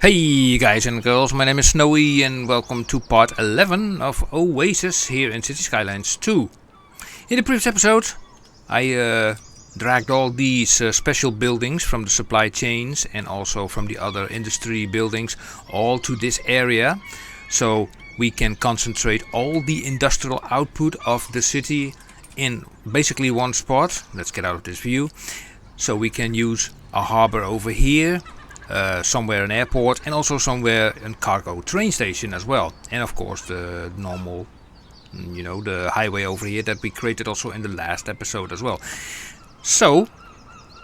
Hey guys and girls, my name is Snowy and welcome to part 11 of Oasis here in City Skylines 2. In the previous episode, I dragged all these special buildings from the supply chains and also from the other industry buildings all to this area, so we can concentrate all the industrial output of the city in basically one spot. Let's get out of this view. So we can use a harbor over here, somewhere an airport, and also somewhere a cargo train station as well. And of course the normal, the highway over here that we created also in the last episode as well. So,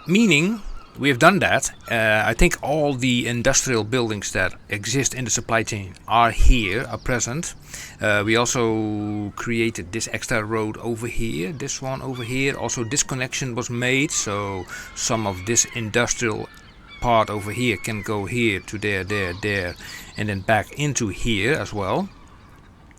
meaning we have done that. I think all the industrial buildings that exist in the supply chain are present. We also created this extra road over here, this one over here. Also this connection was made, so some of this industrial part over here can go here to there, and then back into here as well.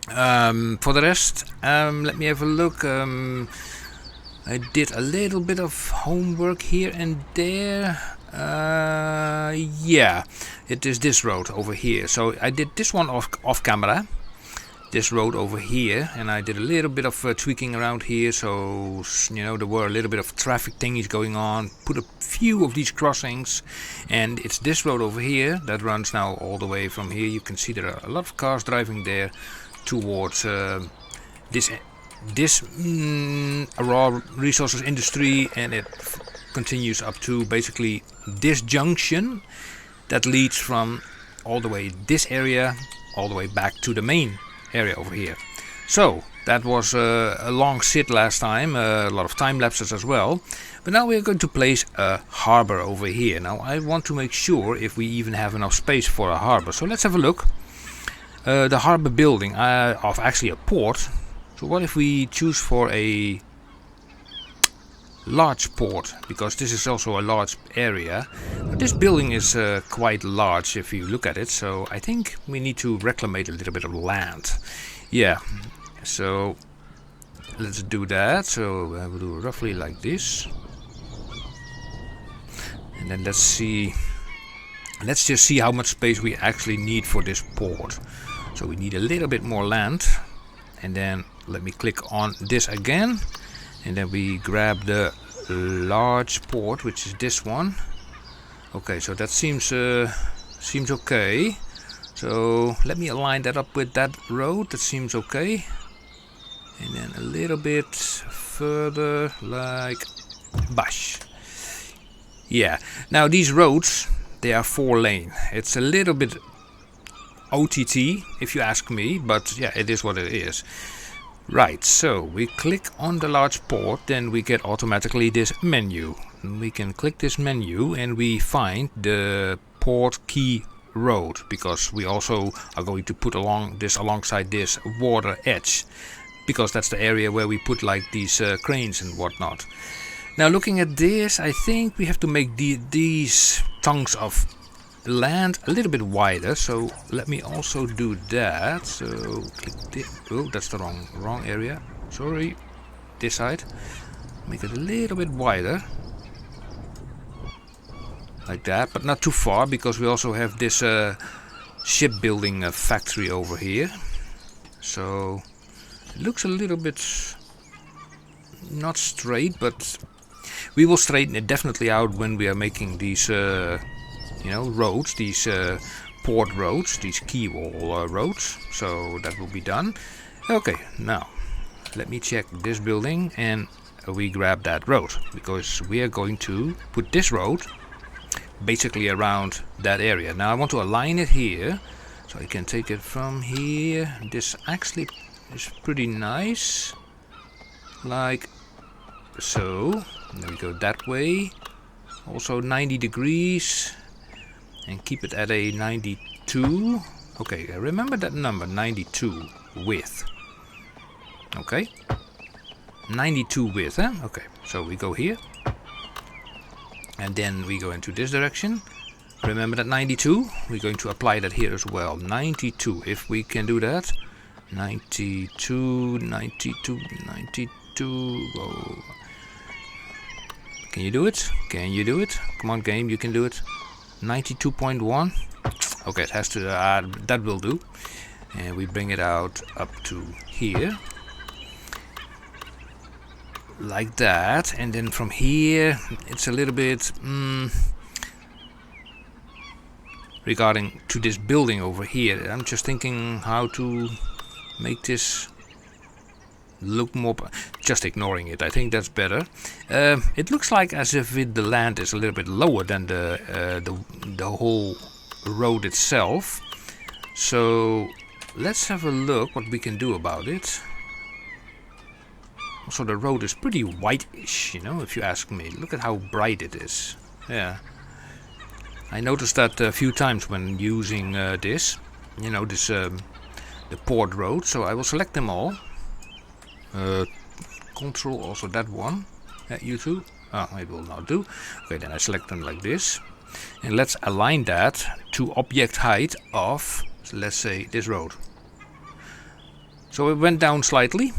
For the rest, let me have a look. I did a little bit of homework here and there. Yeah, it is this road over here. So I did this one off camera. This road over here, and I did a little bit of tweaking around here, so there were a little bit of traffic thingies going on. Put a few of these crossings, and it's this road over here that runs now all the way from here. You can see there are a lot of cars driving there towards this raw resources industry, and it continues up to basically this junction that leads from all the way this area all the way back to the main area over here. So that was a long sit last time, a lot of time lapses as well. But now we're going to place a harbor over here. Now I want to make sure if we even have enough space for a harbor. So let's have a look. The harbor building of actually a port. So what if we choose for a large port, because this is also a large area. This building is quite large if you look at it, so I think we need to reclaimate a little bit of land. Yeah, so let's do that. So we'll do roughly like this, and then let's just see how much space we actually need for this port. So we need a little bit more land, and then let me click on this again, and then we grab the large port, which is this one. Okay, so that seems okay. So let me align that up with that road. That seems okay. And then a little bit further, like bash. Yeah. Now these roads, they are 4-lane. It's a little bit OTT if you ask me, but yeah, it is what it is. Right, so we click on the large port, then we get automatically this menu. We can click this menu and we find the port key road, because we also are going to put alongside this water edge, because that's the area where we put like these cranes and whatnot. Now looking at this, I think we have to make these tongues of land a little bit wider, so let me also do that. So click this. Oh, that's the wrong area, sorry. This side, make it a little bit wider like that, but not too far, because we also have this shipbuilding factory over here. So it looks a little bit not straight, but we will straighten it definitely out when we are making these roads, these port roads, these key wall roads. So that will be done. Okay, now let me check this building, and we grab that road, because we are going to put this road basically around that area. Now I want to align it here, so I can take it from here. This actually is pretty nice, like so. Then we go that way, also 90 degrees, and keep it at a 92. Okay, remember that number, 92 width. Okay, 92 width, huh? Okay, so we go here, and then we go into this direction. Remember that 92? We're going to apply that here as well. 92, if we can do that. 92, 92, 92. Whoa. Can you do it? Can you do it? Come on, game, you can do it. 92.1. Okay, it has to, that will do. And we bring it out up to here. Like that. And then from here, it's a little bit regarding to this building over here. I'm just thinking how to make this look more, just ignoring it. I think that's better. It looks like as if the land is a little bit lower than the whole road itself. So let's have a look what we can do about it. Also, the road is pretty whitish, you know, if you ask me. Look at how bright it is. Yeah, I noticed that a few times when using this, you know, this the port road. So I will select them all. Control also that one. You too. Oh, it will not do. Okay, then I select them like this, and let's align that to object height of, so let's say, this road. So it went down slightly.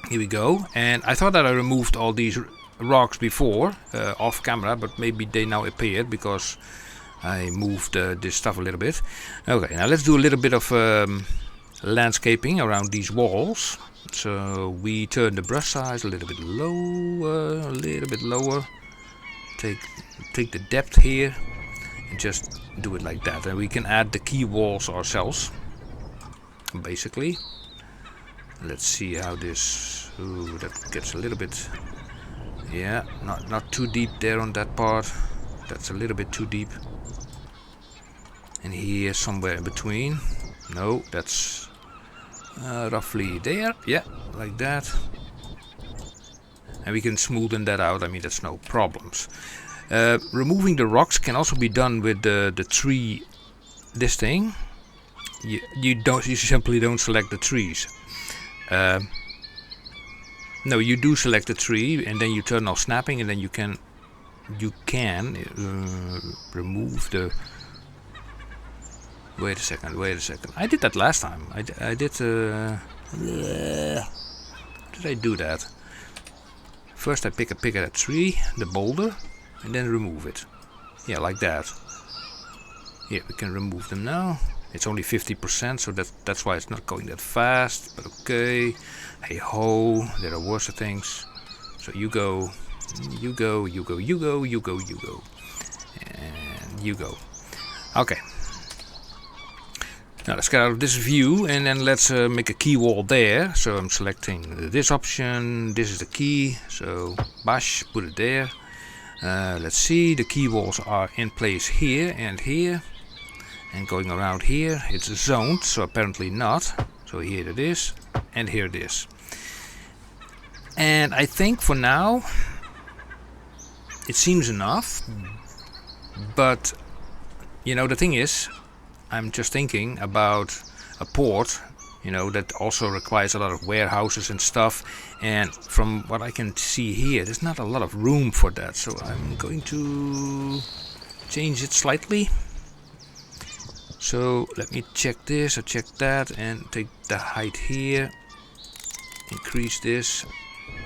Here we go. And I thought that I removed all these rocks before off camera, but maybe they now appeared because I moved this stuff a little bit. Okay, now let's do a little bit of landscaping around these walls. So we turn the brush size a little bit lower, take the depth here and just do it like that. And we can add the key walls ourselves, basically. Let's see how this, ooh, that gets a little bit, yeah, not too deep there on that part. That's a little bit too deep. And here somewhere in between. No, that's roughly there. Yeah, like that. And we can smoothen that out. I mean, that's no problems. Removing the rocks can also be done with the tree. This thing. You simply don't select the trees. No, you do select the tree, and then you turn off snapping, and then you can remove the. Wait a second. I did that last time. I did. Did I do that? First I pick at a tree, the boulder, and then remove it. Yeah, like that. Yeah, we can remove them now. It's only 50%, so that's why it's not going that fast. But okay. Hey ho, there are worse things. So you go, and you go. Okay. Now let's get out of this view, and then let's make a key wall there. So I'm selecting this option. This is the key. So bash, put it there. Let's see, the key walls are in place here and here. And going around here, it's zoned, so apparently not. So here it is, and here it is. And I think for now, it seems enough. But, you know, the thing is, I'm just thinking about a port, you know, that also requires a lot of warehouses and stuff. And from what I can see here, there's not a lot of room for that. So I'm going to change it slightly. So let me check this, or check that, and take the height here, increase this,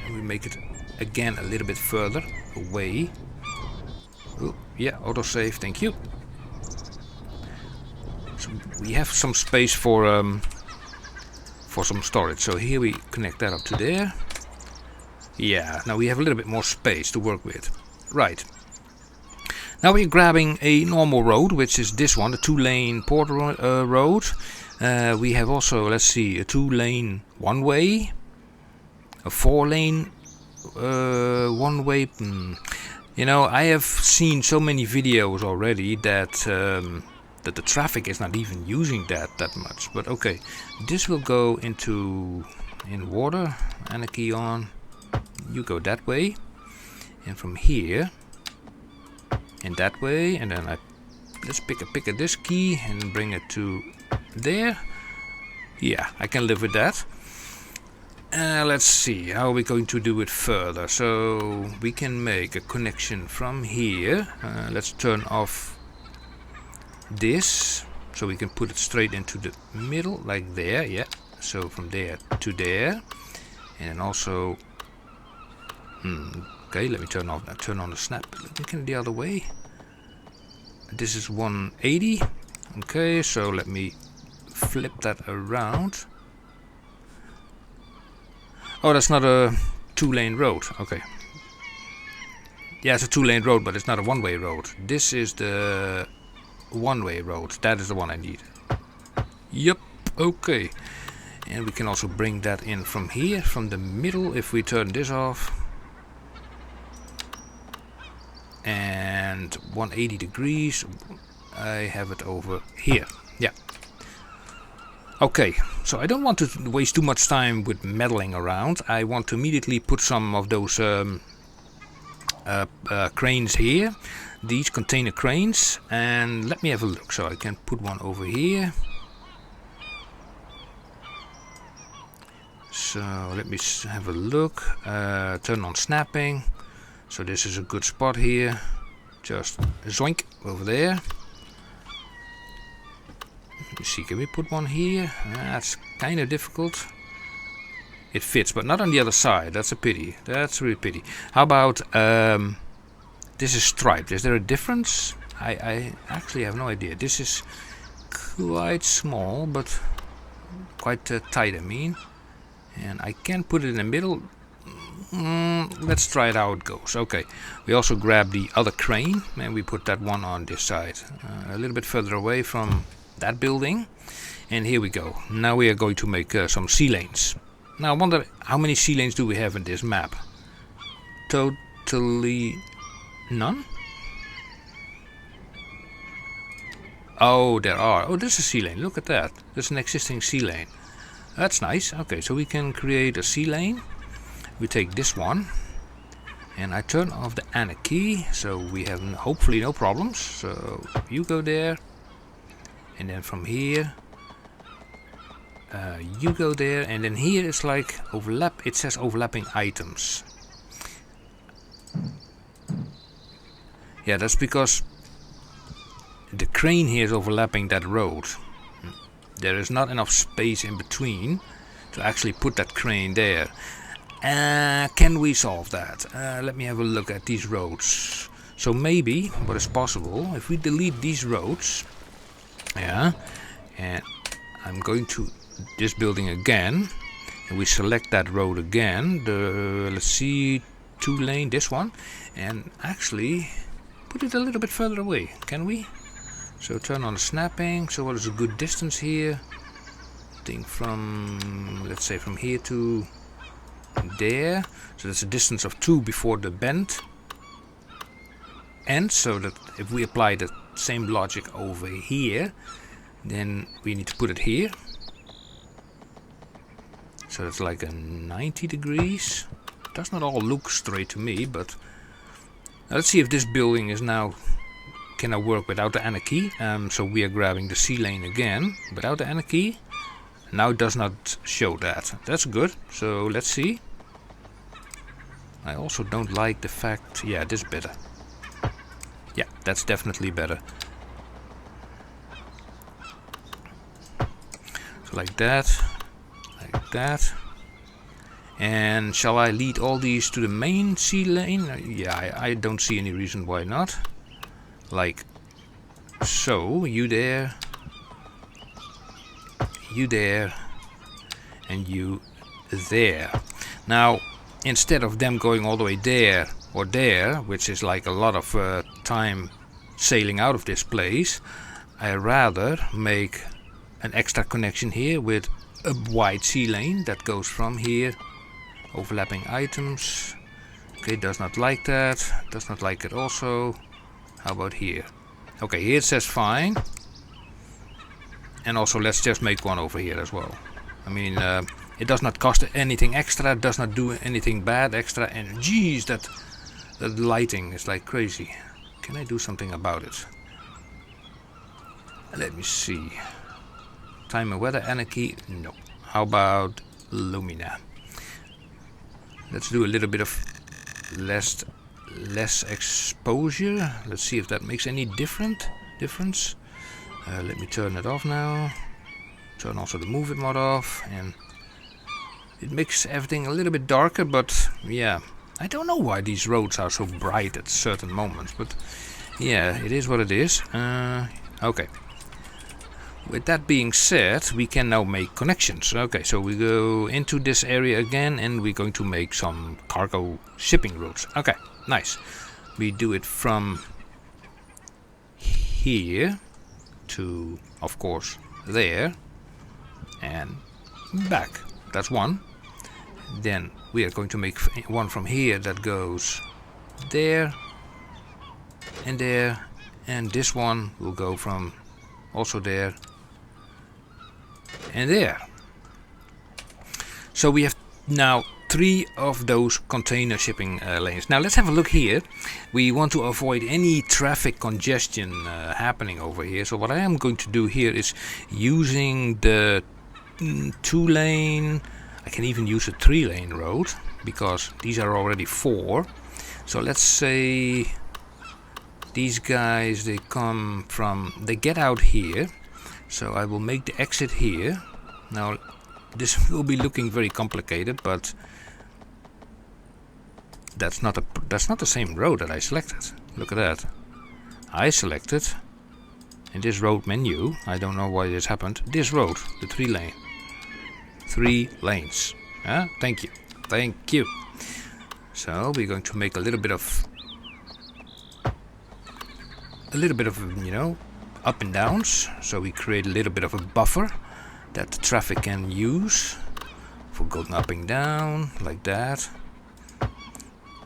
and we make it again a little bit further away. Oh, yeah, autosave, thank you. So we have some space for some storage. So here we connect that up to there. Yeah, now we have a little bit more space to work with. Right. Now we're grabbing a normal road, which is this one, the 2-lane port road. We have also, let's see, a 2-lane one-way, a 4-lane one-way. You know, I have seen so many videos already that that the traffic is not even using that much. But okay, this will go in water, and a key on. You go that way, and from here. And that way, and then let's pick at this key and bring it to there. Yeah, I can live with that. Let's see, how are we going to do it further? So we can make a connection from here. Let's turn off this, so we can put it straight into the middle, like there. Yeah, so from there to there, and then also. Okay, let me turn on the snap. Let me get the other way. This is 180. Okay, so let me flip that around. Oh, that's not a 2-lane road. Okay. Yeah, it's a 2-lane road, but it's not a one-way road. This is the one-way road. That is the one I need. Yep. Okay. And we can also bring that in from here, from the middle, if we turn this off. And 180 degrees. I have it over here. Yeah. Okay, so I don't want to waste too much time with meddling around. I want to immediately put some of those cranes here. These container cranes. And let me have a look. So I can put one over here. So let me have a look. Turn on snapping. So this is a good spot here. Just zoink over there. Let me see, can we put one here? That's kind of difficult. It fits, but not on the other side. That's a pity. That's really pity. How about this is striped. Is there a difference? I actually have no idea. This is quite small, but quite tight, I mean. And I can put it in the middle. Let's try it how it goes. Okay, we also grab the other crane and we put that one on this side, a little bit further away from that building. And here we go. Now we are going to make some sea lanes. Now I wonder how many sea lanes do we have in this map? Totally none? Oh, there are. Oh, there's a sea lane. Look at that. There's an existing sea lane. That's nice. Okay, so we can create a sea lane. We take this one and I turn off the anarchy, so we have hopefully no problems. So you go there, and then from here you go there, and then here it's like overlap. It says overlapping items. Yeah, that's because the crane here is overlapping that road. There is not enough space in between to actually put that crane there. Can we solve that? Let me have a look at these roads. So maybe what is possible if we delete these roads, yeah, and I'm going to this building again, and we select that road again. Let's see, 2-lane, this one, and actually put it a little bit further away. Can we? So turn on the snapping. So what is a good distance here? I think from, let's say, from here to there. So that's a distance of 2 before the bend. And so that if we apply the same logic over here, then we need to put it here. So it's like a 90 degrees. Does not all look straight to me, but let's see if this building is now, can I work without the anarchy. So we are grabbing the sea lane again without the anarchy. Now it does not show that. That's good. So let's see. I also don't like the fact, yeah, this is better. Yeah, that's definitely better. So like that, like that. And shall I lead all these to the main sea lane? Yeah, I don't see any reason why not. Like so, you there, and you there. Now, instead of them going all the way there or there, which is like a lot of time sailing out of this place, I rather make an extra connection here with a wide sea lane that goes from here. Overlapping items. Okay, does not like that. Does not like it also. How about here? Okay, here it says fine. And also let's just make one over here as well. I mean, it does not cost anything extra, does not do anything bad extra, and geez, that lighting is like crazy. Can I do something about it? Let me see. Time and weather anarchy? No. How about Lumina? Let's do a little bit of less exposure. Let's see if that makes any difference. Let me turn it off now. Turn also the move it mod off, and it makes everything a little bit darker, but yeah, I don't know why these roads are so bright at certain moments, but yeah, it is what it is. Okay, with that being said, we can now make connections. Okay, so we go into this area again and we're going to make some cargo shipping routes. Okay, nice. We do it from here to, of course, there and back. That's one. Then we are going to make one from here that goes there and there, and this one will go from also there and there. So we have now 3 of those container shipping lanes. Now let's have a look here. We want to avoid any traffic congestion happening over here. So what I am going to do here is using the 2-lane, I can even use a 3-lane road because these are already 4. So let's say these guys, they get out here. So I will make the exit here. Now this will be looking very complicated, but that's not the same road that I selected. Look at that. I selected in this road menu, I don't know why this happened, this road, the 3-lane. 3 lanes. Thank you. So we're going to make a little bit of you know, up and downs. So we create a little bit of a buffer that the traffic can use for going up and down like that.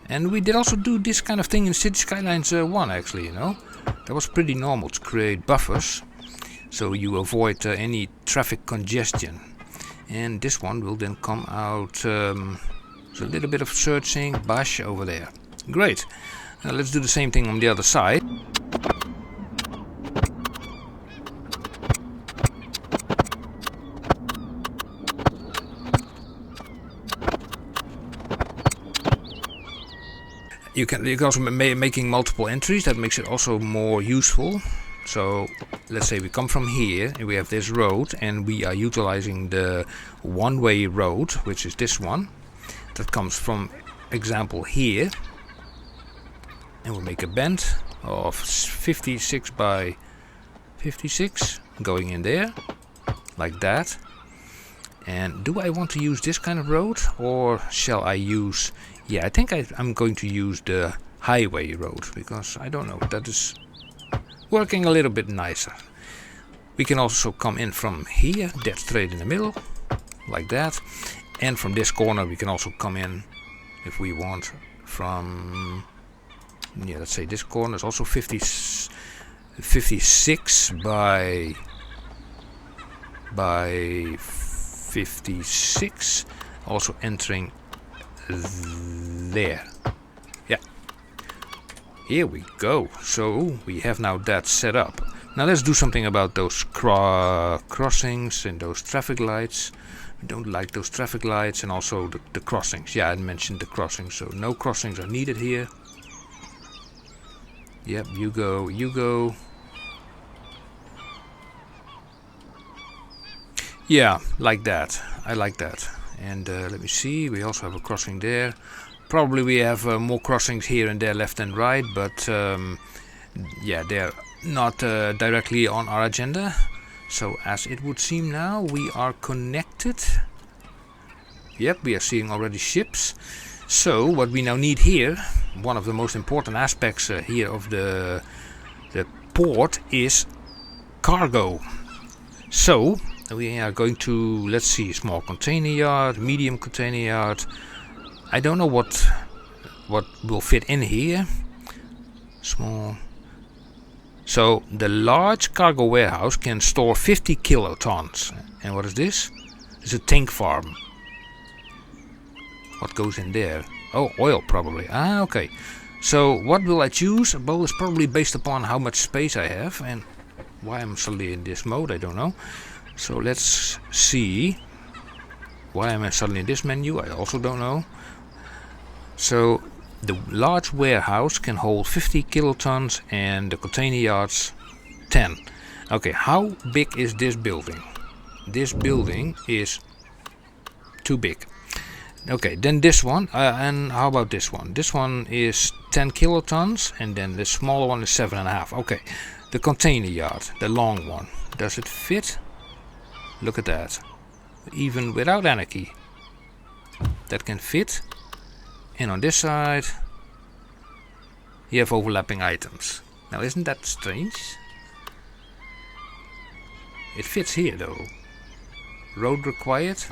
And we did also do this kind of thing in City Skylines 1 actually, you know. That was pretty normal to create buffers so you avoid any traffic congestion. And this one will then come out, so a little bit of searching, bush over there. Great. Now let's do the same thing on the other side. You can also making multiple entries. That makes it also more useful. So let's say we come from here and we have this road and we are utilizing the one-way road, which is this one that comes from example here, and we'll make a bend of 56 by 56 going in there like that. And do I want to use this kind of road, or shall I use, I think I'm going to use the highway road, because I don't know, that is working a little bit nicer. We can also come in from here, dead straight in the middle, like that. And from this corner we can also come in, if we want, from, let's say this corner is also 56 by 56, also entering there. Here we go. So we have now that set up. Now let's do something about those crossings and those traffic lights. We don't like those traffic lights, and also the crossings. I mentioned the crossings, so no crossings are needed here. Yep, you go. Yeah, like that. I like that. And let me see, we also have a crossing there. Probably we have more crossings here and there, left and right, but they're not directly on our agenda. So as it would seem now, we are connected. Yep, we are seeing already ships. So what we now need here, one of the most important aspects here of the port, is cargo. So we are going to, let's see, small container yard, medium container yard. I don't know what will fit in here. Small. So the large cargo warehouse can store 50 kilotons. And what is this? It's a tank farm. What goes in there? Oh, oil probably. Okay. So what will I choose? Well, it's probably based upon how much space I have and why I'm suddenly in this mode. I don't know. So let's see. Why am I suddenly in this menu? I also don't know. So the large warehouse can hold 50 kilotons and the container yards 10. Okay, how big is this building? This building is too big. Okay, then this one, and how about this one? This one is 10 kilotons, and then the smaller one is 7.5. Okay, The container yard, the long one. Does it fit? Look at that. Even without anarchy. That can fit. And on this side, you have overlapping items. Now isn't that strange? It fits here though. Road required,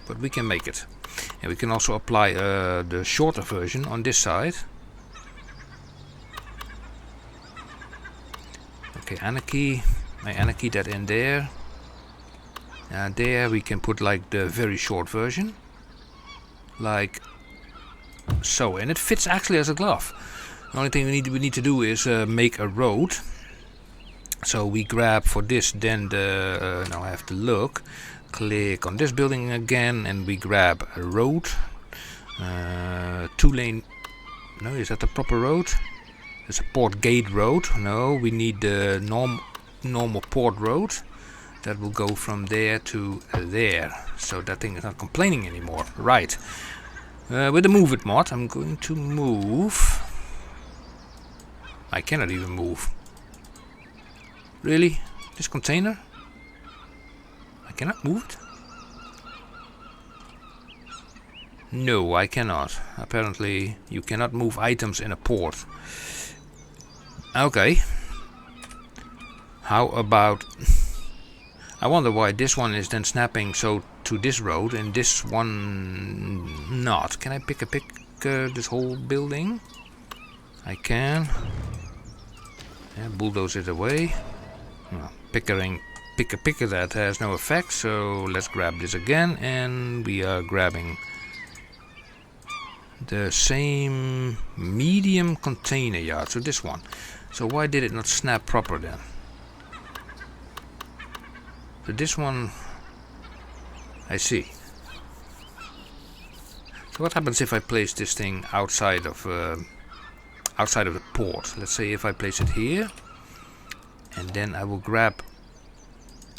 but we can make it. And we can also apply the shorter version on this side. Okay, anarchy. I anarchy that in there. There we can put like the very short version. Like so. And it fits actually as a glove. The only thing we need to do is make a road. So we grab for this then the... now I have to look. Click on this building again and we grab a road. 2-lane... No, is that the proper road? It's a port gate road. No, we need the normal port road. That will go from there to there. So that thing is not complaining anymore. Right. With the move it mod, I'm going to move... I cannot even move. Really? This container? I cannot move it? No, I cannot. Apparently you cannot move items in a port. Okay. How about... I wonder why this one is then snapping so to this road and this one not. Can I pick this whole building? I can. Yeah, bulldoze it away. Well, picker that has no effect, so let's grab this again, and we are grabbing the same medium container yard, so this one. So why did it not snap proper then? So this one, I see. So what happens if I place this thing outside of the port? Let's say if I place it here, and then I will grab...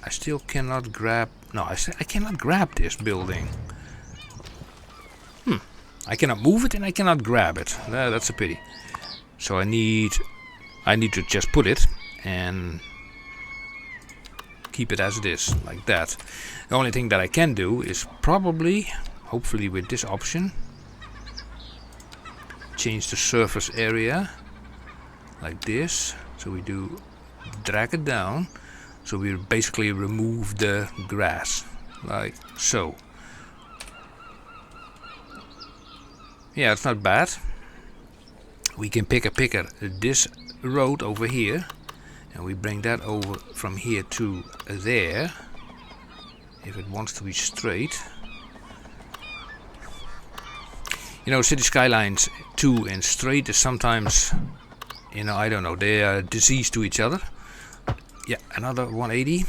I still cannot grab... No, I cannot grab this building. I cannot move it and I cannot grab it. That's a pity. So I need to just put it and keep it as it is, like that. The only thing that I can do is probably, hopefully with this option, change the surface area like this. So we do drag it down. So we basically remove the grass, like so. Yeah, it's not bad. We can pick this road over here, and we bring that over from here to there, if it wants to be straight. You know, City Skylines 2 and straight is sometimes, you know, I don't know, they are diseased to each other. Yeah, another 180.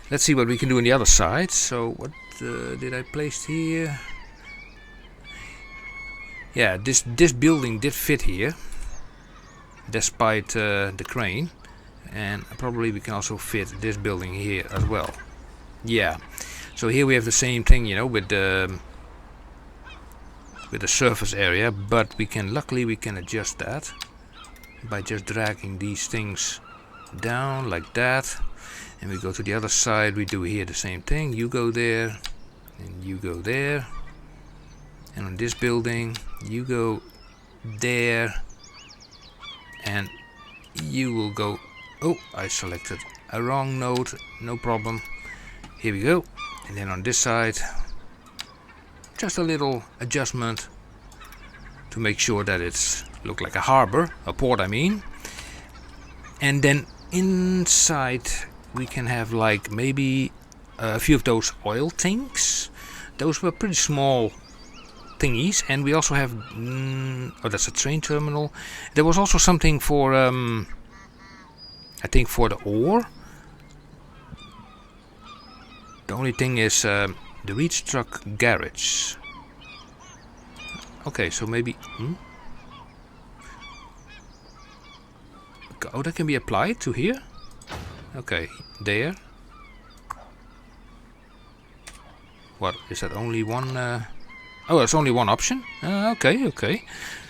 Let's see what we can do on the other side. So what did I place here? Yeah, this building did fit here, despite the crane, and probably we can also fit this building here as well. Yeah, so here we have the same thing, you know, with the surface area, but luckily we can adjust that by just dragging these things down like that, and we go to the other side. We do here the same thing. You go there and you go there, and on this building you go there and you will go... Oh, I selected a wrong node, no problem. Here we go. And then on this side, just a little adjustment to make sure that it's look like a harbor, a port I mean. And then inside we can have like maybe a few of those oil tanks. Those were pretty small thingies, and we also have oh, that's a train terminal. There was also something for I think for the ore. The only thing is the reach truck garage. Okay, so maybe oh, that can be applied to here. Okay, there. What is that? Only one? Oh, it's only one option. Okay,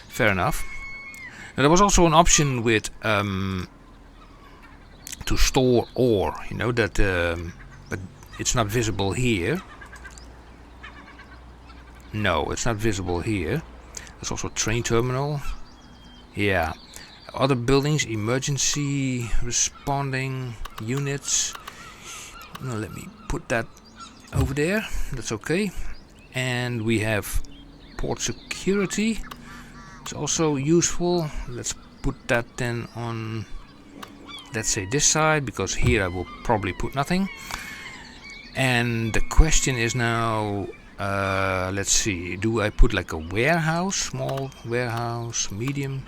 fair enough. Now, there was also an option with to store ore, you know, that but it's not visible here. No, it's not visible here. There's also a train terminal. Yeah. Other buildings, emergency responding units. Now let me put that over there. That's okay. And we have port security. It's also useful. Let's put that then on, let's say this side, because here I will probably put nothing. And the question is now, let's see, do I put like a warehouse, small warehouse, medium?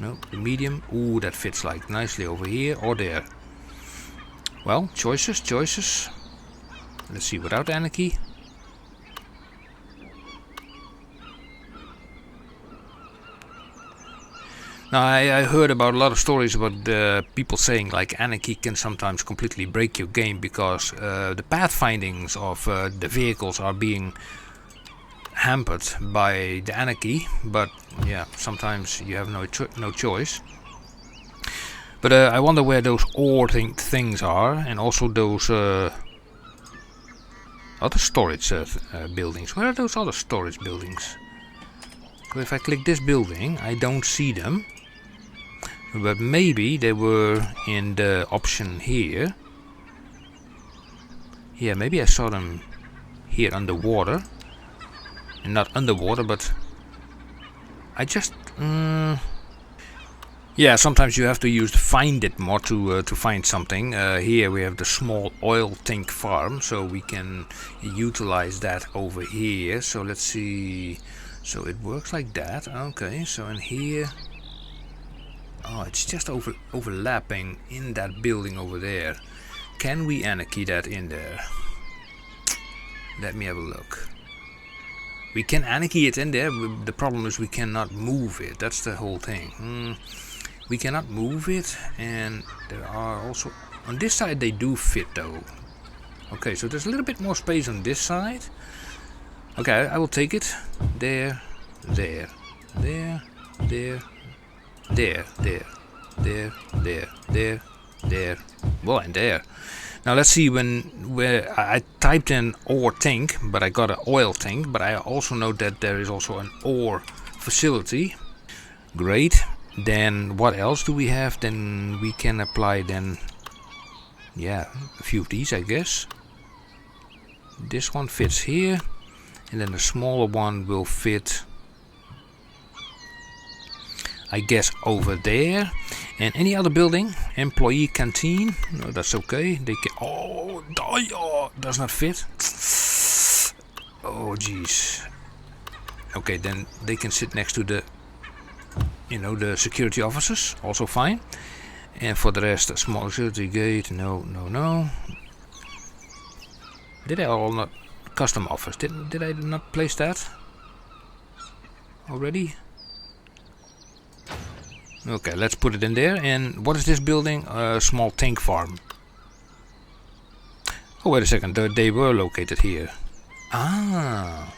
No, the medium. Ooh, that fits like nicely over here or there. Well, choices. Let's see, without anarchy. Now, I heard about a lot of stories about people saying like anarchy can sometimes completely break your game because the pathfindings of the vehicles are being hampered by the anarchy. But yeah, sometimes you have no choice. But I wonder where those ore things are, and also those other storage buildings. Where are those other storage buildings? So if I click this building, I don't see them. But maybe they were in the option here. Yeah, maybe I saw them here underwater. And not underwater, but I just... yeah, sometimes you have to use the find it mod to find something. Here we have the small oil tank farm, so we can utilize that over here. So let's see. So it works like that. Okay, so in here... Oh, it's just overlapping in that building over there. Can we anarchy that in there? Let me have a look. We can anarchy it in there. The problem is we cannot move it. That's the whole thing. We cannot move it, and there are also... On this side they do fit though. Okay, so there's a little bit more space on this side. Okay, I will take it. There, there, there, there. There, well, and there. Now let's see where I typed in ore tank, but I got an oil tank. But I also know that there is also an ore facility. Great. Then what else do we have? Then we can apply then, yeah, a few of these, I guess. This one fits here, and then the smaller one will fit, I guess, over there. And any other building, employee canteen, no, that's okay. They can, oh, does not fit. Oh jeez. Okay, then they can sit next to the, you know, the security officers, also fine. And for the rest, a small security gate, no. Did I all not custom office? Did I not place that already? Okay, let's put it in there. And what is this building? A small tank farm. Oh, wait a second. They were located here. Ah.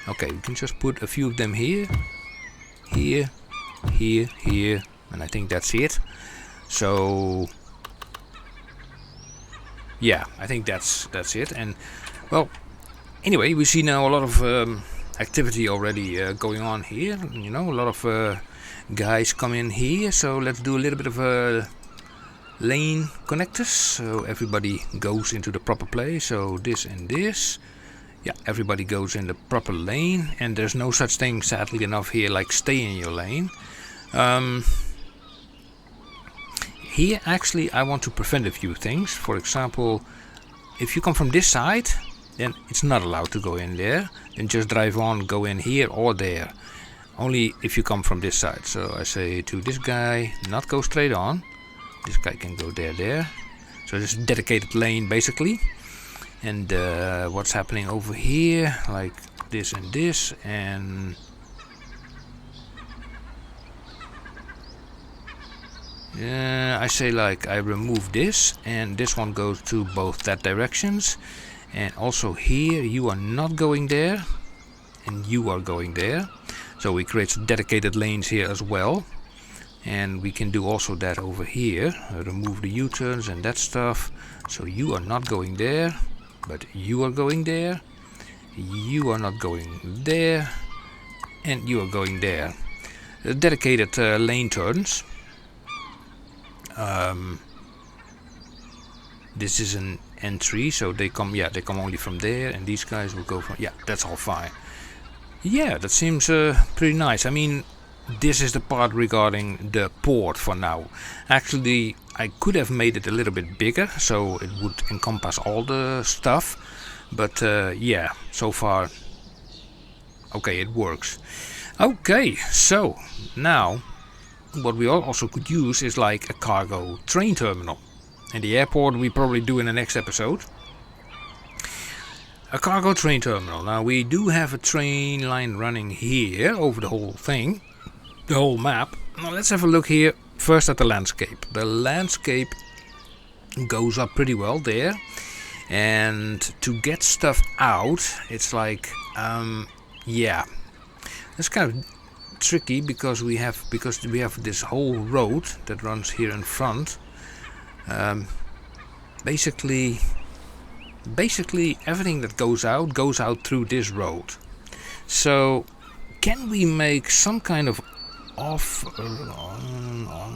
Okay, we can just put a few of them here. Here. And I think that's it. So... yeah, I think that's it. And, well, anyway, we see now a lot of activity already going on here. You know, a lot of... guys come in here, so let's do a little bit of lane connectors, so everybody goes into the proper place. So this and this, yeah, everybody goes in the proper lane, and there's no such thing, sadly enough, here like stay in your lane. Here actually I want to prevent a few things. For example, if you come from this side, then it's not allowed to go in there. Then just drive on, go in here or there. Only if you come from this side. So I say to this guy, not go straight on. This guy can go there. So this is a dedicated lane basically. And what's happening over here, like this and this, and I say like I remove this, and this one goes to both that directions. And also here you are not going there, and you are going there. So we create some dedicated lanes here as well. And we can do also that over here, remove the U-turns and that stuff. So you are not going there, but you are going there. You are not going there, and you are going there. Dedicated lane turns. This is an entry, so they come only from there, and these guys will go from, that's all fine. Yeah, that seems pretty nice. I mean, this is the part regarding the port for now. Actually, I could have made it a little bit bigger, so it would encompass all the stuff. But yeah, so far, okay, it works. Okay, so now what we also could use is like a cargo train terminal. In the airport we probably do in the next episode. A cargo train terminal. Now we do have a train line running here over the whole thing, the whole map. Now let's have a look here first at the landscape. The landscape goes up pretty well there, and to get stuff out, it's like it's kind of tricky because we have this whole road that runs here in front. Basically everything that goes out through this road. So can we make some kind of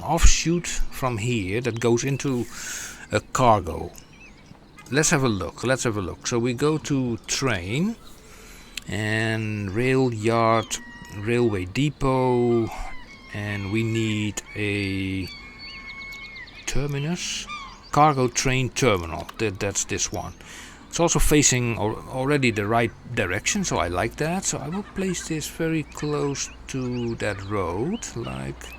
offshoot from here that goes into a cargo? Let's have a look. So we go to train and rail yard, railway depot, and we need a terminus, cargo train terminal. That's this one. It's also facing already the right direction, so I like that. So I will place this very close to that road, like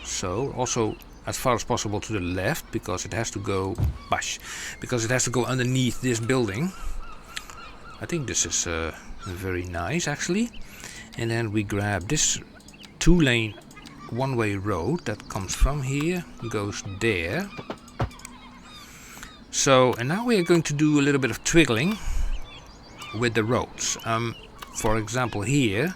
so. Also as far as possible to the left, because it has to go underneath this building. I think this is very nice actually. And then we grab this 2-lane one-way road that comes from here, goes there. So, and now we are going to do a little bit of twiggling with the roads. For example here,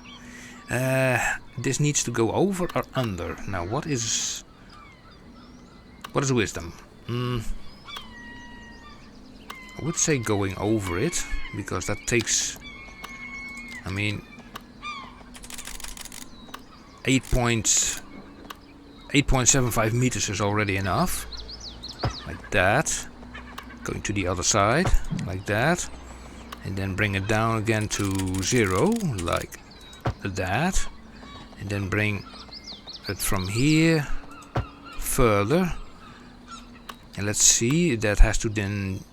this needs to go over or under. Now what is wisdom? I would say going over it, because that takes, I mean, 8.75 meters is already enough. Like that. Going to the other side, like that. And then bring it down again to 0, like that. And then bring it from here further. And let's see, that has to then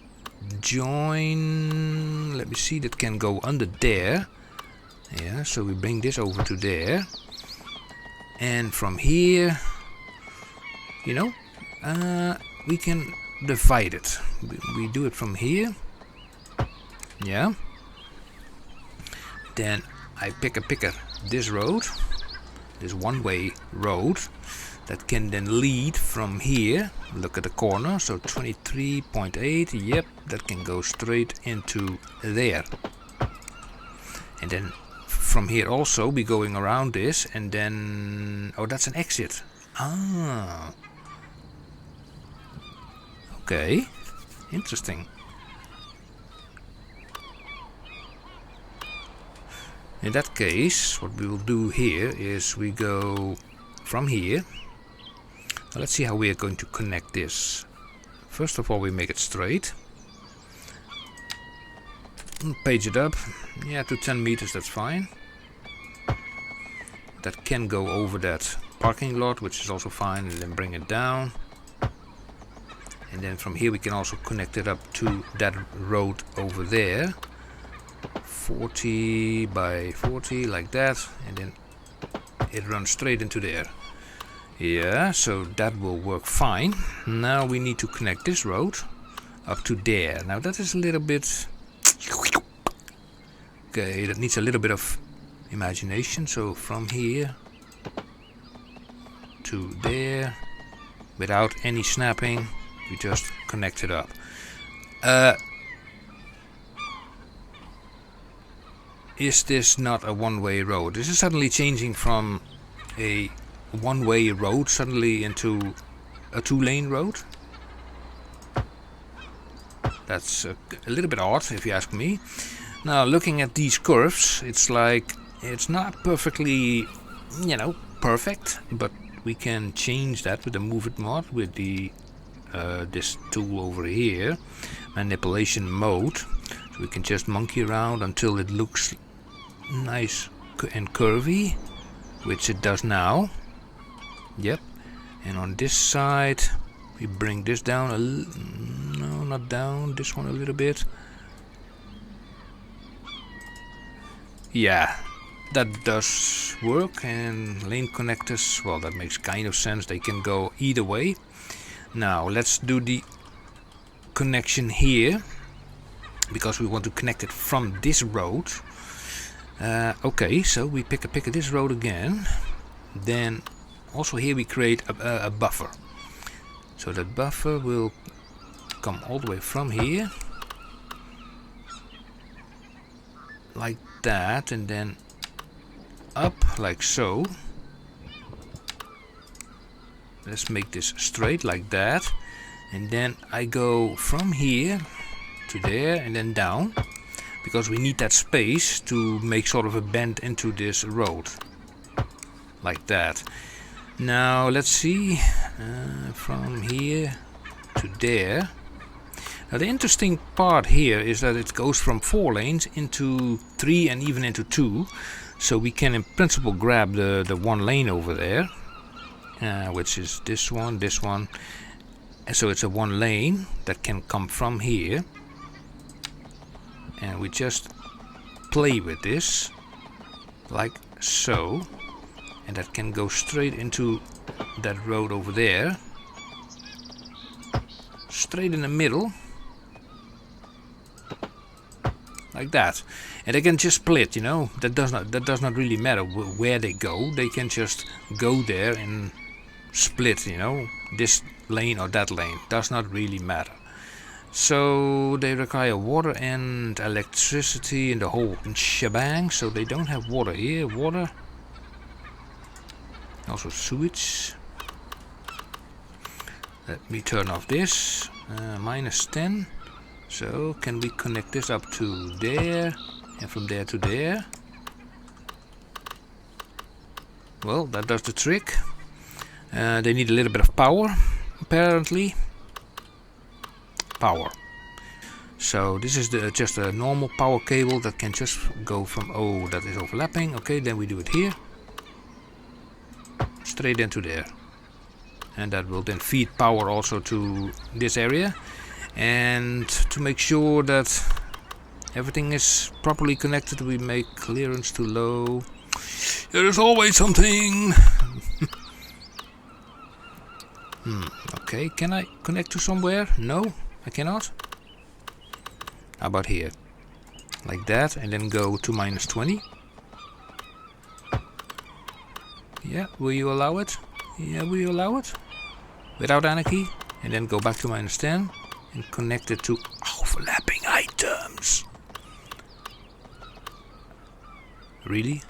join. Let me see, that can go under there. Yeah, so we bring this over to there. And from here, you know, we can divide it. We do it from here. Yeah. Then I pick this road, this one-way road, that can then lead from here. Look at the corner, so 23.8. Yep, that can go straight into there. And then from here also be going around this, and then, oh, that's an exit. Ah, okay, interesting. In that case, what we will do here is we go from here. Now let's see how we are going to connect this. First of all, we make it straight. Page it up. Yeah, to 10 meters, that's fine. That can go over that parking lot, which is also fine, and then bring it down. And then from here we can also connect it up to that road over there. 40 by 40, like that, and then it runs straight into there. Yeah, so that will work fine. Now we need to connect this road up to there. Now that is a little bit, okay, that needs a little bit of imagination. So from here to there, without any snapping, we just connect it up. Is this not a one-way road? This is suddenly changing from a one-way road suddenly into a two-lane road. That's a little bit odd, if you ask me. Now, looking at these curves, it's like it's not perfectly, perfect, but we can change that with the Move It mod with the this tool over here, manipulation mode. So we can just monkey around until it looks nice and curvy, which it does now. Yep. And on this side we bring this down a no, not down, this one a little bit. Yeah, that does work. And lane connectors, well, that makes kind of sense, they can go either way. Now let's do the connection here, because we want to connect it from this road. Okay, so we pick this road again. Then also here we create a buffer. So that buffer will come all the way from here, like that, and then up like so. Let's make this straight like that, and then I go from here to there and then down, because we need that space to make sort of a bend into this road, like that. Now let's see, from here to there. Now the interesting part here is that it goes from 4 lanes into 3 and even into 2, so we can in principle grab the one lane over there, which is this one, and so it's a 1 lane that can come from here, and we just play with this like so, and that can go straight into that road over there, straight in the middle, like that. And they can just split, that does not really matter where they go. They can just go there and split, this lane or that lane, does not really matter. So they require water and electricity and the whole shebang, so they don't have water here. Water, also sewage. Let me turn off this, -10. So can we connect this up to there and from there to there? Well, that does the trick. They need a little bit of power, apparently. Power. So this is just a normal power cable that can just go from, oh, that is overlapping. Okay, then we do it here, straight into there, and that will then feed power also to this area. And to make sure that everything is properly connected, we make clearance to low. There is always something. Okay, can I connect to somewhere? No, I cannot. How about here? Like that, and then go to -20. Yeah, will you allow it? Yeah, will you allow it? Without anarchy? And then go back to -10 and connect it to overlapping items. Really?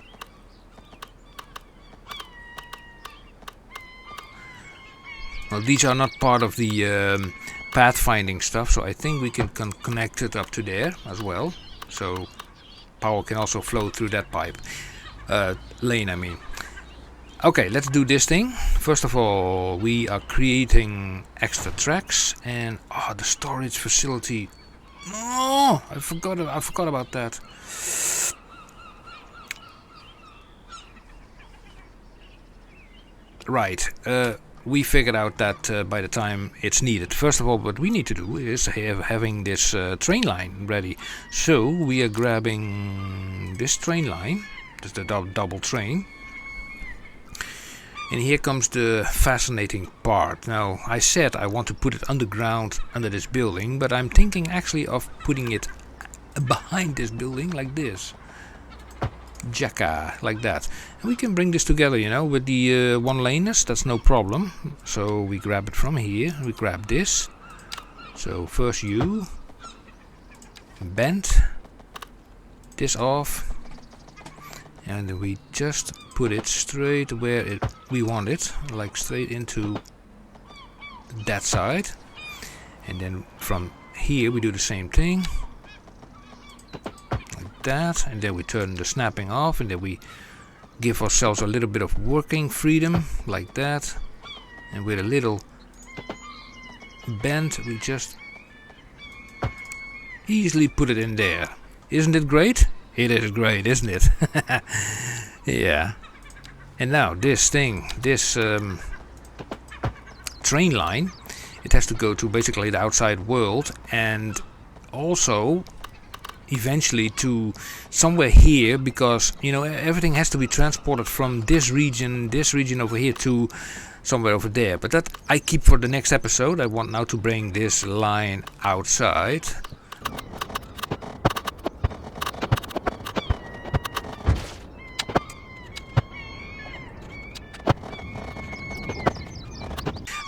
Well, these are not part of the pathfinding stuff, so I think we can connect it up to there as well. So power can also flow through that pipe. Lane, I mean. Okay, let's do this thing. First of all, we are creating extra tracks, and the storage facility. Oh, I forgot about that. Right. We figured out that by the time it's needed. First of all, what we need to do is having this train line ready. So we are grabbing this train line, just the double train. And here comes the fascinating part. Now, I said I want to put it underground under this building, but I'm thinking actually of putting it behind this building like this. Jacka, like that. And we can bring this together, with the one-laners, that's no problem. So we grab it from here, we grab this. So first you bend this off, and we just put it straight where we want it, like straight into that side. And then from here we do the same thing, like that. And then we turn the snapping off, and then we give ourselves a little bit of working freedom, like that. And with a little bend, we just easily put it in there. Isn't it great? It is great, isn't it? Yeah. And now this thing, this train line, it has to go to basically the outside world, and also eventually to somewhere here, because you know everything has to be transported from this region over here to somewhere over there. But that I keep for the next episode. I want now to bring this line outside.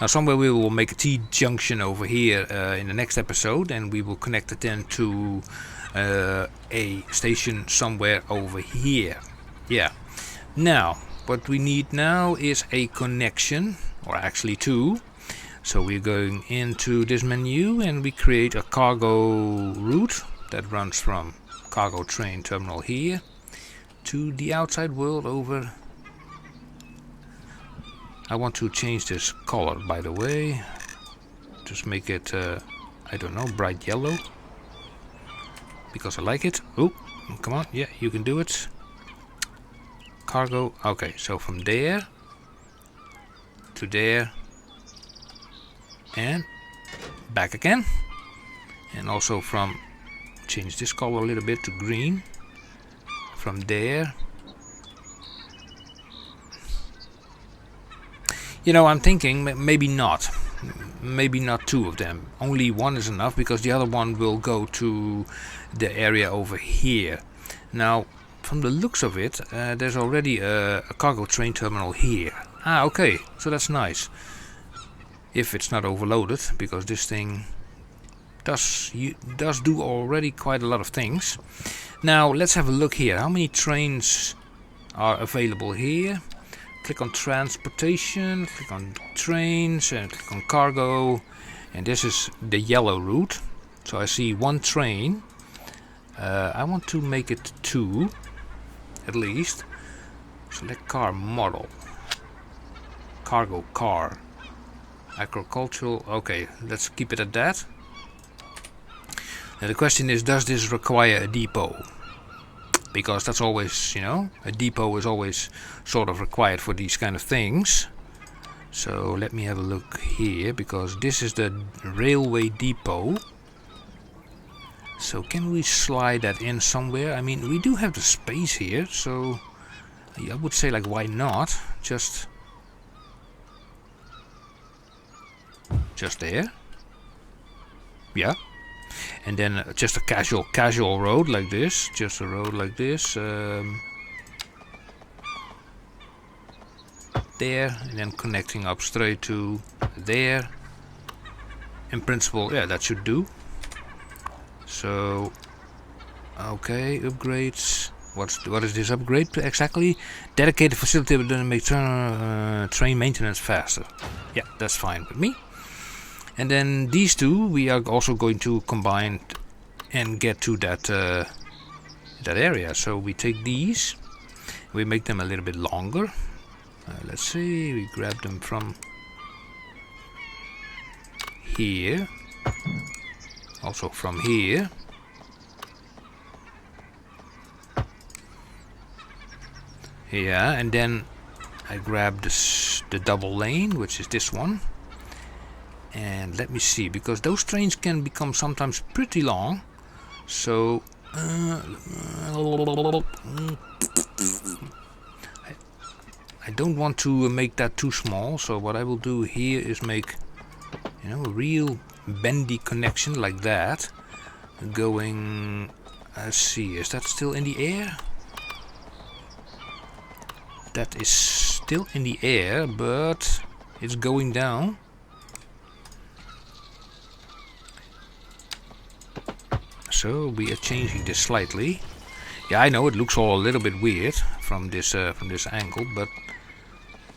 Now somewhere we will make a T-junction over here in the next episode, and we will connect it then to a station somewhere over here. Yeah. Now, what we need now is a connection, or actually two. So we're going into this menu and we create a cargo route that runs from cargo train terminal here to the outside world over. I want to change this color, by the way. Just make it, I don't know, bright yellow. Because I like it. Oh, come on. Yeah, you can do it. Cargo. Okay, so from there to there and back again. And also from, change this color a little bit to green. From there. You know, I'm thinking maybe not. Maybe not two of them. Only one is enough, because the other one will go to the area over here. Now, from the looks of it, there's already a cargo train terminal here. Ah, okay. So that's nice. If it's not overloaded, because this thing does do already quite a lot of things. Now, let's have a look here. How many trains are available here? Click on transportation, click on trains, and click on cargo. And this is the yellow route. So I see one train. I want to make it two, at least. Select car model. Cargo car. Agricultural. Okay, let's keep it at that. Now the question is, does this require a depot? Because that's always, you know, a depot is always sort of required for these kind of things. So let me have a look here, because this is the railway depot. So can we slide that in somewhere? I mean, we do have the space here, so I would say, like, why not? Just there. Yeah. And then just a casual road like this. Just a road like this. There. And then connecting up straight to there. In principle, yeah, that should do. So, okay, upgrades. What is this upgrade exactly? Dedicated facility that make train maintenance faster. Yeah, that's fine with me. And then these two we are also going to combine and get to that area. So we take these, we make them a little bit longer. Let's see, we grab them from here, also from here. Yeah, and then I grab the double lane, which is this one. And let me see, because those trains can become sometimes pretty long. So I don't want to make that too small. So what I will do here is make, you know, a real bendy connection like that. Going, let's see, is that still in the air? That is still in the air, but it's going down. So we are changing this slightly. Yeah, I know it looks all a little bit weird from this angle, but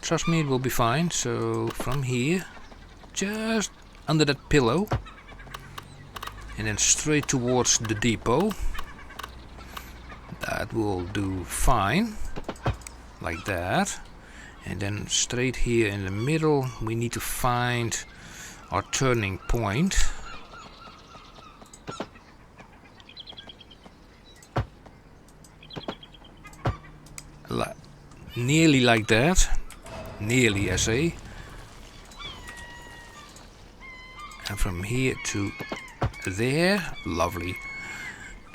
trust me, it will be fine. So from here, just under that pillow, and then straight towards the depot. That will do fine, like that. And then straight here in the middle, we need to find our turning point. Nearly like that. Nearly, I say. And from here to there, lovely.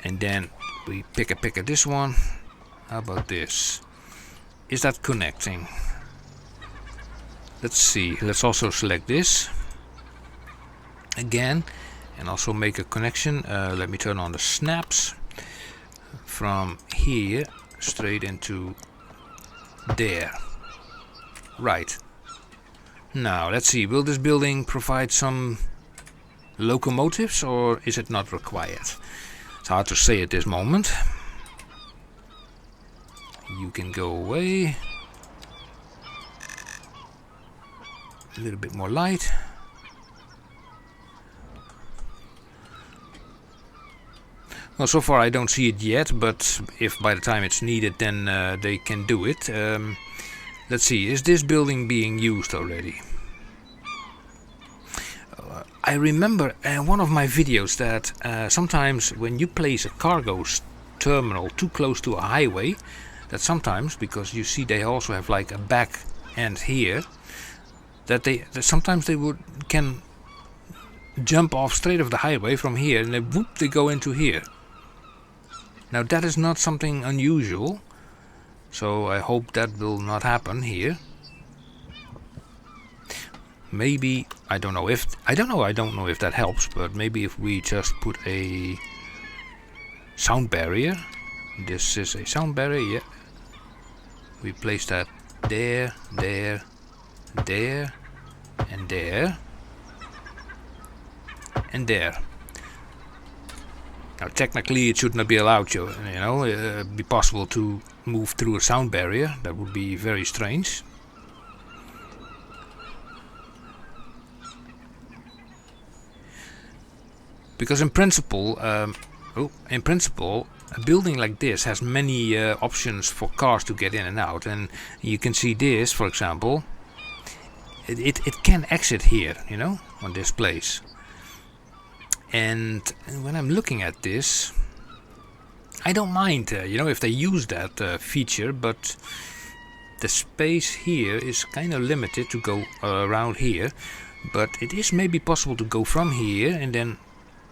And then we pick a this one. How about this? Is that connecting? Let's see. Let's also select this again and also make a connection. Let me turn on the snaps. From here straight into there. Right. Now let's see. Will this building provide some locomotives, or is it not required? It's hard to say at this moment. You can go away. A little bit more light. Well, so far I don't see it yet, but if by the time it's needed, then they can do it. Let's see, is this building being used already? I remember one of my videos that sometimes when you place a cargo terminal too close to a highway, that sometimes, because you see they also have like a back end here, that sometimes they can jump off straight off the highway from here, and then whoop, they go into here. Now that is not something unusual, so I hope that will not happen here. Maybe I don't know if that helps, but maybe if we just put a sound barrier. This is a sound barrier, yeah. We place that there, there, there, and there, and there. Now technically it should not be allowed to, be possible to move through a sound barrier. That would be very strange. Because in principle, a building like this has many options for cars to get in and out, and you can see this, for example. It can exit here, on this place. And when I'm looking at this, I don't mind, if they use that feature, but the space here is kind of limited to go around here. But it is maybe possible to go from here and then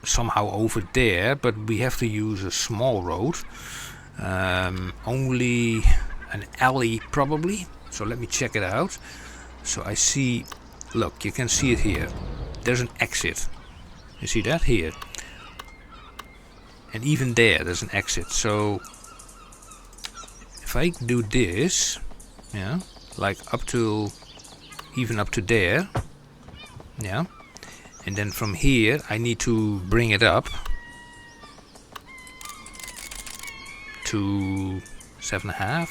somehow over there, but we have to use a small road. Only an alley probably. So let me check it out. So I see, look, you can see it here. There's an exit. You see that here? And even there's an exit. So if I do this, yeah, like even up to there, yeah, and then from here I need to bring it up to 7.5,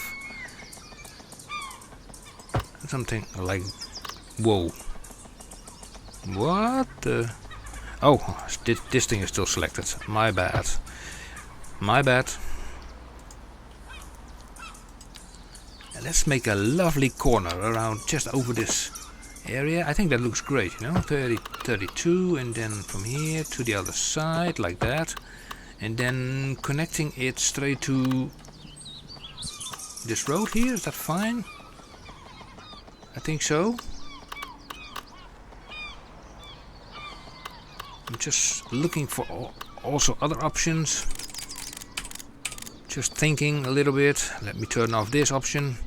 something like, whoa, what the? Oh, this thing is still selected. My bad. And let's make a lovely corner around just over this area. I think that looks great, 30, 32, and then from here to the other side, like that. And then connecting it straight to this road here. Is that fine? I think so. I'm just looking for also other options. Just thinking a little bit. Let me turn off this option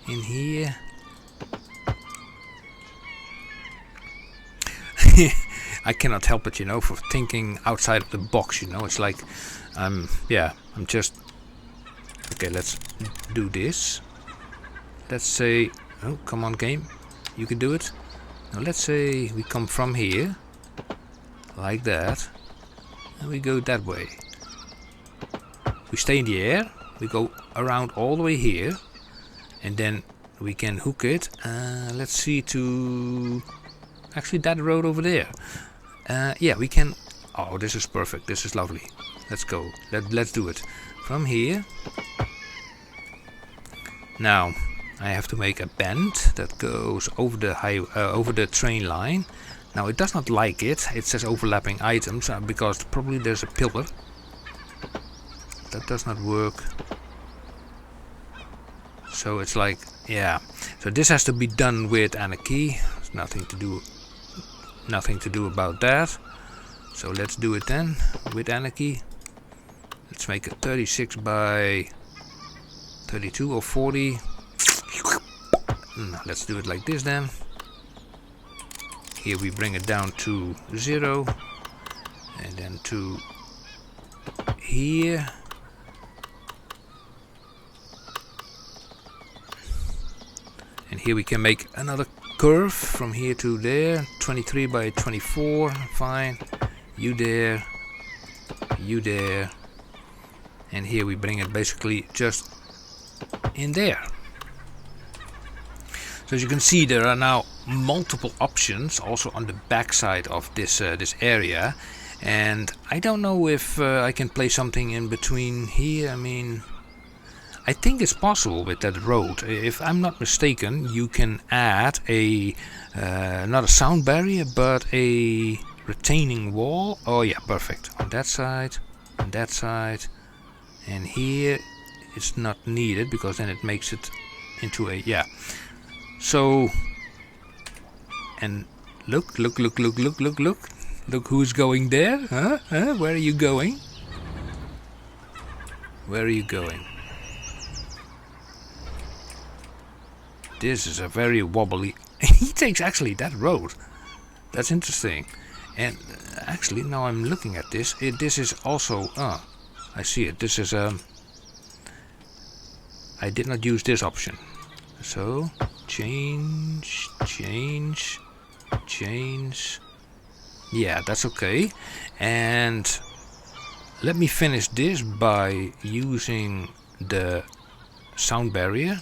in here. I cannot help it, for thinking outside of the box, It's like, I'm just, okay, let's do this. Let's say, oh, come on game, you can do it. Now let's say we come from here, like that, and we go that way. We stay in the air, we go around all the way here, and then we can hook it. Let's see, to actually that road over there. Yeah, we can. Oh, this is perfect. This is lovely. Let's go. Let's do it from here. Now I have to make a bend that goes over the over the train line. Now it does not like it. It says overlapping items because probably there's a pillar. That does not work. So it's like, yeah. So this has to be done with anarchy. There's nothing to do about that. So let's do it then with anarchy. Let's make it 36 by 32 or 40. Let's do it like this then. Here we bring it down to 0, and then to here. And here we can make another curve from here to there. 23 by 24, fine. You there, you there. And here we bring it basically just in there. So as you can see, there are now multiple options also on the back side of this this area, and I don't know if I can play something in between here. I mean, I think it's possible with that road. If I'm not mistaken, you can add a not a sound barrier but a retaining wall. Oh yeah, perfect. On that side, and here it's not needed because then it makes it into a, yeah. So, and look who's going there, huh? Where are you going? Where are you going? This is a very wobbly, he takes actually that road. That's interesting. And actually now I'm looking at this, this is also, I see it, this is I did not use this option. So, change. Yeah, that's okay. And let me finish this by using the sound barrier.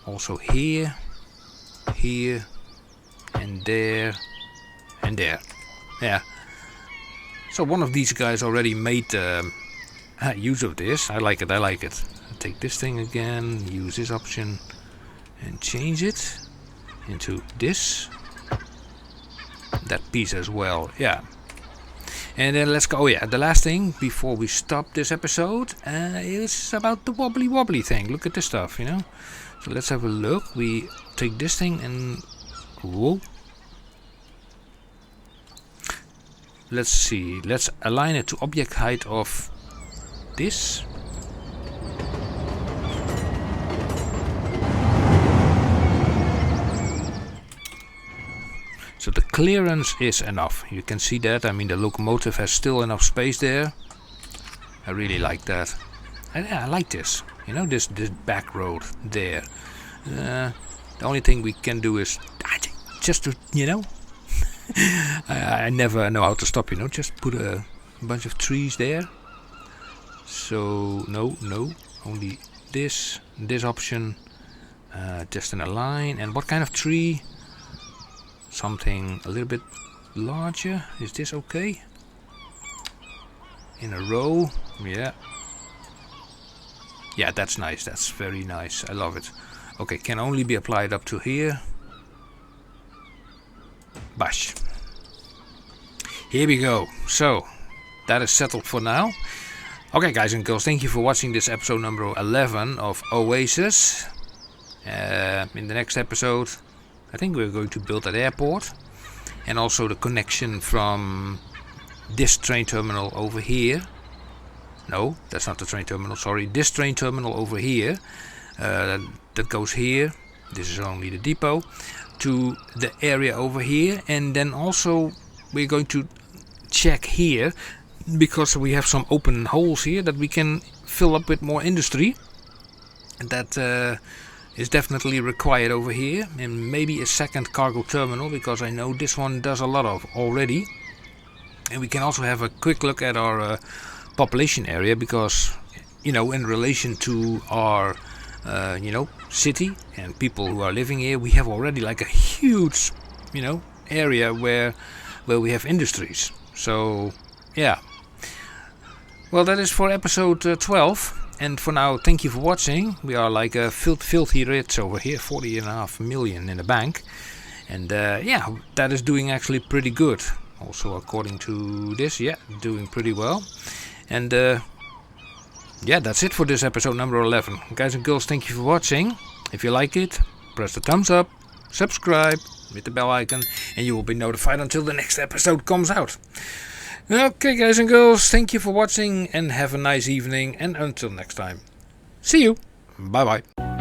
Also here, and there, and there. Yeah. So one of these guys already made use of this. I like it. Take this thing again, use this option, and change it into this. That piece as well, yeah. And then let's go. Oh yeah, the last thing before we stop this episode is about the wobbly thing. Look at this stuff, you know. So let's have a look. We take this thing and whoa. Let's see. Let's align it to object height of this. So the clearance is enough. You can see that. I mean, the locomotive has still enough space there. I really like that. I like this. You know, this back road there. The only thing we can do is just to, you know, I never know how to stop. You know, just put a bunch of trees there. So no, only this option. Just in a line. And what kind of tree? Something a little bit larger. Is this okay? In a row. Yeah. Yeah, that's nice. That's very nice. I love it. Okay, can only be applied up to here. Bash. Here we go. So, that is settled for now. Okay, guys and girls, thank you for watching this episode number 11 of Oasis. In the next episode, I think we're going to build that airport, and also the connection from this train terminal over here. No, that's not the train terminal, sorry. This train terminal over here, that goes here. This is only the depot. To the area over here, and then also we're going to check here, because we have some open holes here that we can fill up with more industry. And that is definitely required over here, and maybe a second cargo terminal, because I know this one does a lot of already. And we can also have a quick look at our population area, because in relation to our city and people who are living here, we have already like a huge area where we have industries. So yeah, well, that is for episode 12. And for now, thank you for watching. We are like a filthy rich over here, 40.5 million in the bank. And yeah, that is doing actually pretty good. Also according to this, yeah, doing pretty well. And yeah, that's it for this episode number 11. Guys and girls, thank you for watching. If you like it, press the thumbs up, subscribe, hit the bell icon, and you will be notified until the next episode comes out. Okay, guys and girls, thank you for watching and have a nice evening. And until next time, see you. Bye bye.